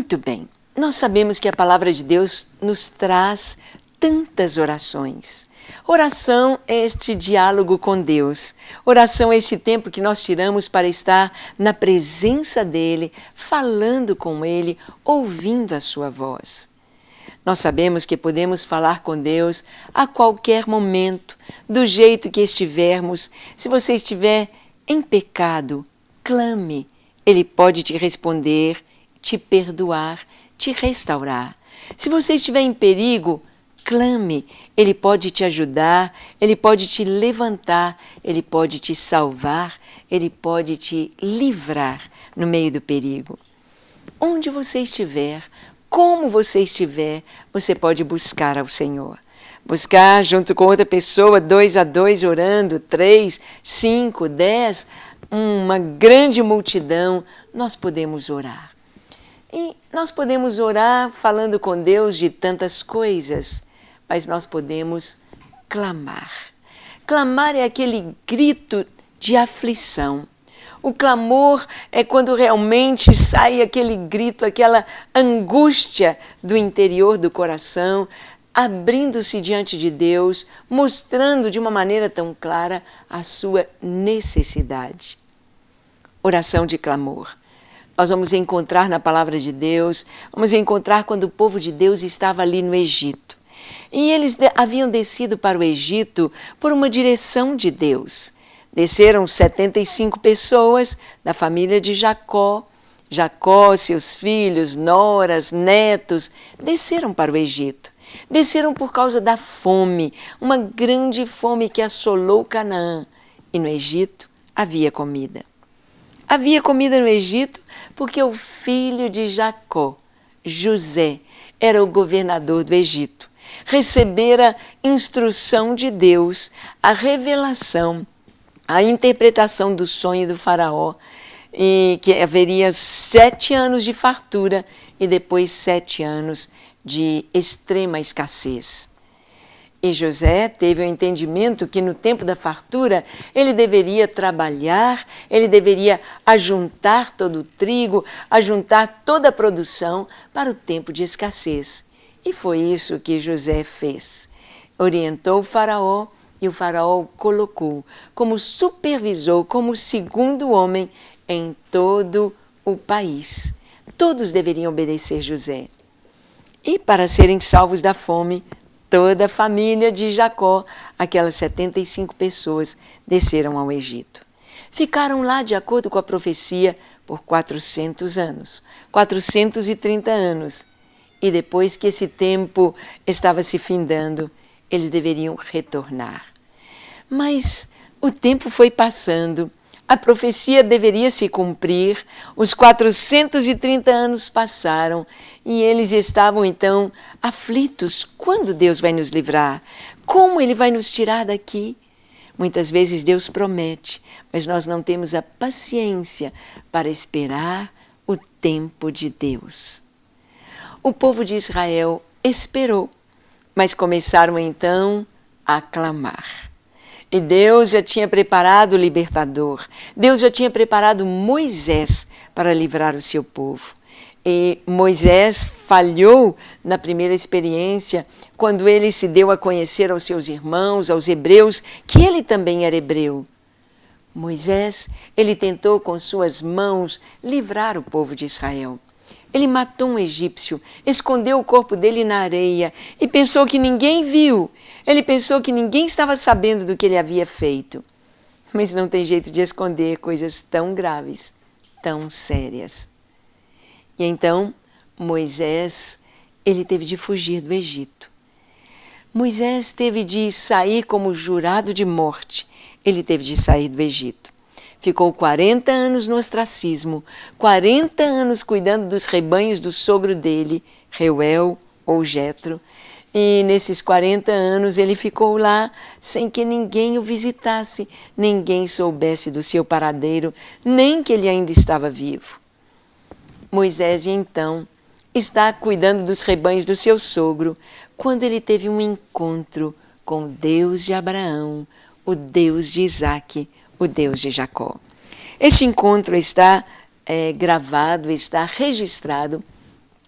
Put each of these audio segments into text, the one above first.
Muito bem, nós sabemos que a palavra de Deus nos traz tantas orações. Oração é este diálogo com Deus. Oração é este tempo que nós tiramos para estar na presença dEle, falando com Ele, ouvindo a sua voz. Nós sabemos que podemos falar com Deus a qualquer momento, do jeito que estivermos. Se você estiver em pecado, clame. Ele pode te responder, te perdoar, te restaurar. Se você estiver em perigo, clame. Ele pode te ajudar, Ele pode te levantar, Ele pode te salvar, Ele pode te livrar no meio do perigo. Onde você estiver, como você estiver, você pode buscar ao Senhor. Buscar junto com outra pessoa, 2 a 2, orando, 3, 5, 10, uma grande multidão, nós podemos orar. E nós podemos orar falando com Deus de tantas coisas, mas nós podemos clamar. Clamar é aquele grito de aflição. O clamor é quando realmente sai aquele grito, aquela angústia do interior do coração, abrindo-se diante de Deus, mostrando de uma maneira tão clara a sua necessidade. Oração de clamor. Nós vamos encontrar na palavra de Deus, vamos encontrar quando o povo de Deus estava ali no Egito. E eles haviam descido para o Egito por uma direção de Deus. Desceram 75 pessoas da família de Jacó. Jacó, seus filhos, noras, netos, desceram para o Egito. Desceram por causa da fome, uma grande fome que assolou Canaã. E no Egito havia comida. Havia comida no Egito porque o filho de Jacó, José, era o governador do Egito. Recebera instrução de Deus, a revelação, a interpretação do sonho do faraó, e que haveria 7 anos de fartura e depois 7 anos de extrema escassez. E José teve o entendimento que no tempo da fartura ele deveria trabalhar, ele deveria ajuntar todo o trigo, ajuntar toda a produção para o tempo de escassez. E foi isso que José fez. Orientou o faraó e o faraó o colocou como supervisor, como segundo homem em todo o país. Todos deveriam obedecer José. E para serem salvos da fome, toda a família de Jacó, aquelas 75 pessoas, desceram ao Egito. Ficaram lá, de acordo com a profecia, por 400 anos, 430 anos. E depois que esse tempo estava se findando, eles deveriam retornar. Mas o tempo foi passando, a profecia deveria se cumprir, os 430 anos passaram e eles estavam então aflitos. Quando Deus vai nos livrar? Como Ele vai nos tirar daqui? Muitas vezes Deus promete, mas nós não temos a paciência para esperar o tempo de Deus. O povo de Israel esperou, mas começaram então a clamar. E Deus já tinha preparado o libertador, Deus já tinha preparado Moisés para livrar o seu povo. E Moisés falhou na primeira experiência, quando ele se deu a conhecer aos seus irmãos, aos hebreus, que ele também era hebreu. Moisés, ele tentou com suas mãos livrar o povo de Israel. Ele matou um egípcio, escondeu o corpo dele na areia e pensou que ninguém viu. Ele pensou que ninguém estava sabendo do que ele havia feito. Mas não tem jeito de esconder coisas tão graves, tão sérias. E então, Moisés, ele teve de fugir do Egito. Moisés teve de sair como jurado de morte. Ele teve de sair do Egito. Ficou 40 anos no ostracismo, 40 anos cuidando dos rebanhos do sogro dele, Reuel ou Jetro. E nesses 40 anos ele ficou lá sem que ninguém o visitasse, ninguém soubesse do seu paradeiro, nem que ele ainda estava vivo. Moisés, então, está cuidando dos rebanhos do seu sogro, quando ele teve um encontro com o Deus de Abraão, o Deus de Isaque, o Deus de Jacó. Este encontro está gravado, está registrado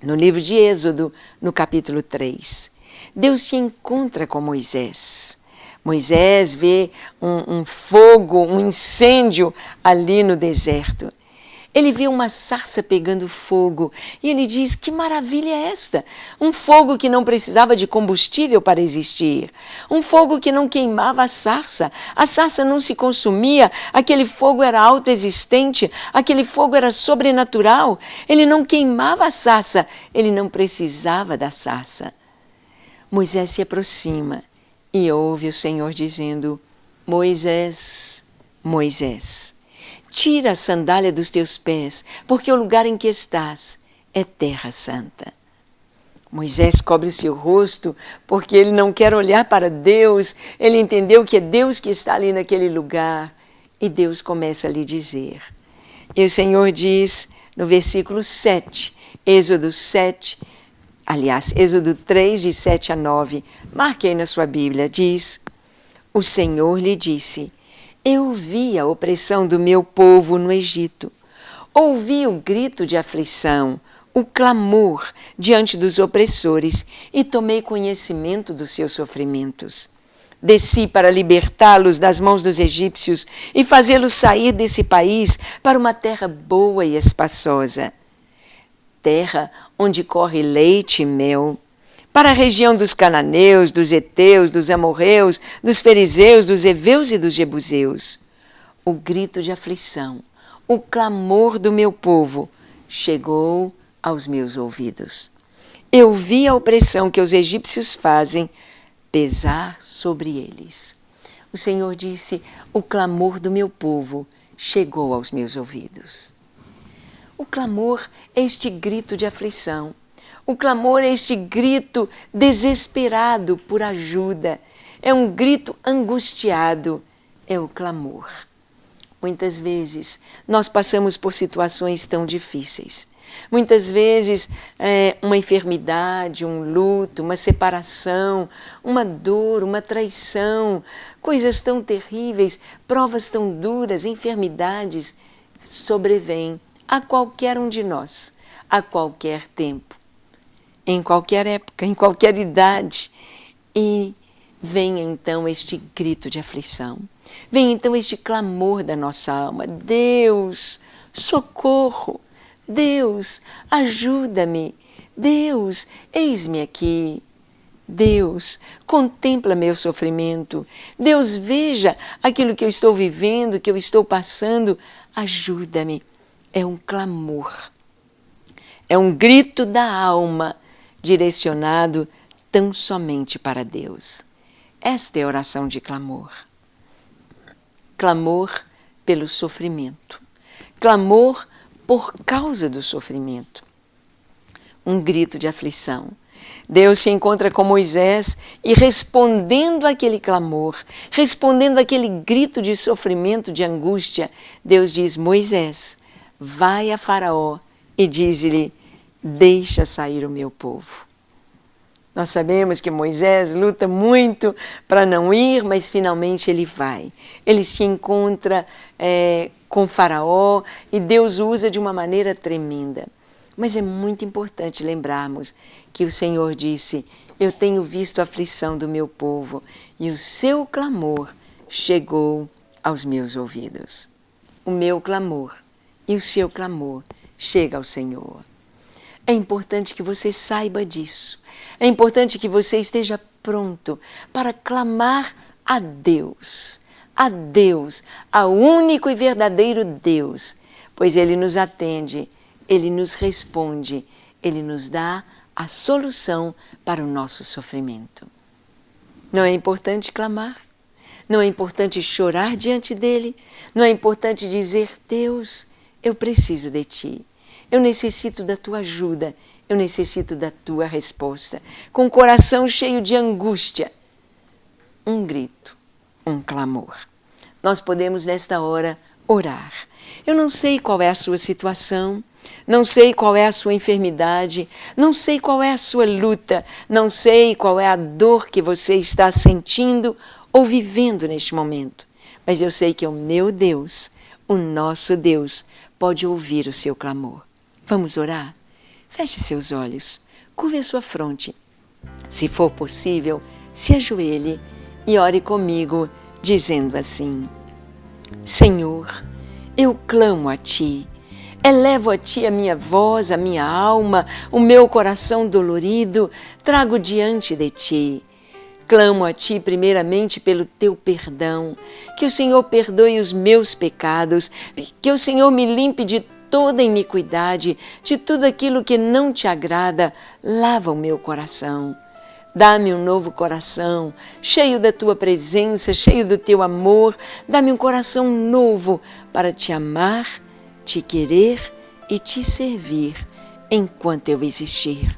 No livro de Êxodo, no capítulo 3, Deus se encontra com Moisés. Moisés vê um fogo, um incêndio ali no deserto. Ele vê uma sarça pegando fogo e ele diz: que maravilha é esta? Um fogo que não precisava de combustível para existir. Um fogo que não queimava a sarça não se consumia, aquele fogo era autoexistente, aquele fogo era sobrenatural. Ele não queimava a sarça, ele não precisava da sarça. Moisés se aproxima e ouve o Senhor dizendo: Moisés, Moisés, tira a sandália dos teus pés, porque o lugar em que estás é terra santa. Moisés cobre o seu rosto, porque ele não quer olhar para Deus. Ele entendeu que é Deus que está ali naquele lugar. E Deus começa a lhe dizer. E o Senhor diz no versículo 7, Êxodo 7, aliás, Êxodo 3, de 7 a 9, marque aí na sua Bíblia, diz: o Senhor lhe disse: eu vi a opressão do meu povo no Egito. Ouvi o grito de aflição, o clamor diante dos opressores e tomei conhecimento dos seus sofrimentos. Desci para libertá-los das mãos dos egípcios e fazê-los sair desse país para uma terra boa e espaçosa. Terra onde corre leite e mel. Para a região dos cananeus, dos heteus, dos amorreus, dos fariseus, dos heveus e dos jebuseus. O grito de aflição, o clamor do meu povo chegou aos meus ouvidos. Eu vi a opressão que os egípcios fazem pesar sobre eles. O Senhor disse: o clamor do meu povo chegou aos meus ouvidos. O clamor é este grito de aflição. O clamor é este grito desesperado por ajuda. É um grito angustiado. É o clamor. Muitas vezes nós passamos por situações tão difíceis. Muitas vezes uma enfermidade, um luto, uma separação, uma dor, uma traição, coisas tão terríveis, provas tão duras, enfermidades sobrevêm a qualquer um de nós, a qualquer tempo, em qualquer época, em qualquer idade. E vem então este grito de aflição, vem então este clamor da nossa alma: Deus, socorro! Deus, ajuda-me! Deus, eis-me aqui! Deus, contempla meu sofrimento! Deus, veja aquilo que eu estou vivendo, que eu estou passando, ajuda-me! É um clamor, é um grito da alma direcionado tão somente para Deus. Esta é a oração de clamor. Clamor pelo sofrimento. Clamor por causa do sofrimento. Um grito de aflição. Deus se encontra com Moisés e, respondendo àquele clamor, respondendo àquele grito de sofrimento, de angústia, Deus diz: Moisés, vai a Faraó e diz-lhe: deixa sair o meu povo. Nós sabemos que Moisés luta muito para não ir, mas finalmente ele vai. Ele se encontra com Faraó e Deus usa de uma maneira tremenda. Mas é muito importante lembrarmos que o Senhor disse: eu tenho visto a aflição do meu povo e o seu clamor chegou aos meus ouvidos. O meu clamor e o seu clamor chega ao Senhor. É importante que você saiba disso. É importante que você esteja pronto para clamar a Deus, ao único e verdadeiro Deus, pois Ele nos atende, Ele nos responde, Ele nos dá a solução para o nosso sofrimento. Não é importante clamar? Não é importante chorar diante dEle? Não é importante dizer: Deus, eu preciso de Ti. Eu necessito da Tua ajuda, eu necessito da Tua resposta. Com o coração cheio de angústia, um grito, um clamor. Nós podemos nesta hora orar. Eu não sei qual é a sua situação, não sei qual é a sua enfermidade, não sei qual é a sua luta, não sei qual é a dor que você está sentindo ou vivendo neste momento. Mas eu sei que o meu Deus, o nosso Deus, pode ouvir o seu clamor. Vamos orar? Feche seus olhos, curve a sua fronte. Se for possível, se ajoelhe e ore comigo, dizendo assim: Senhor, eu clamo a Ti. Elevo a Ti a minha voz, a minha alma, o meu coração dolorido, trago diante de Ti. Clamo a Ti primeiramente pelo Teu perdão, que o Senhor perdoe os meus pecados, que o Senhor me limpe de toda iniquidade, de tudo aquilo que não Te agrada. Lava o meu coração. Dá-me um novo coração, cheio da Tua presença, cheio do Teu amor. Dá-me um coração novo para Te amar, Te querer e Te servir enquanto eu existir.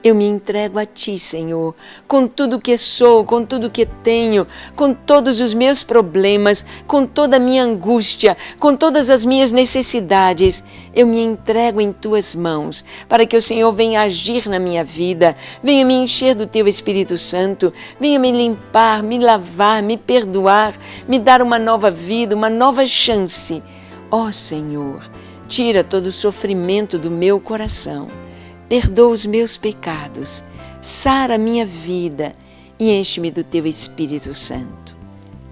Eu me entrego a Ti, Senhor, com tudo que sou, com tudo que tenho, com todos os meus problemas, com toda a minha angústia, com todas as minhas necessidades. Eu me entrego em Tuas mãos, para que o Senhor venha agir na minha vida, venha me encher do Teu Espírito Santo, venha me limpar, me lavar, me perdoar, me dar uma nova vida, uma nova chance. Ó Senhor, tira todo o sofrimento do meu coração. Perdoa os meus pecados, sara a minha vida e enche-me do Teu Espírito Santo.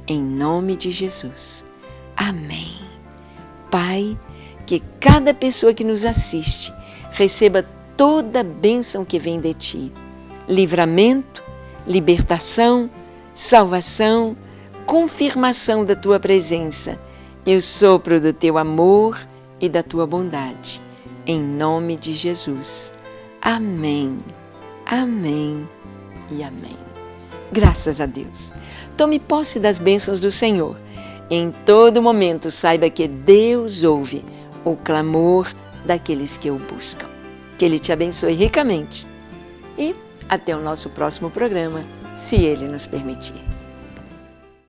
Em nome de Jesus. Amém. Pai, que cada pessoa que nos assiste receba toda a bênção que vem de Ti. Livramento, libertação, salvação, confirmação da Tua presença e o sopro do Teu amor e da Tua bondade. Em nome de Jesus. Amém, amém e amém. Graças a Deus. Tome posse das bênçãos do Senhor. Em todo momento saiba que Deus ouve o clamor daqueles que o buscam. Que Ele te abençoe ricamente. E até o nosso próximo programa, se Ele nos permitir.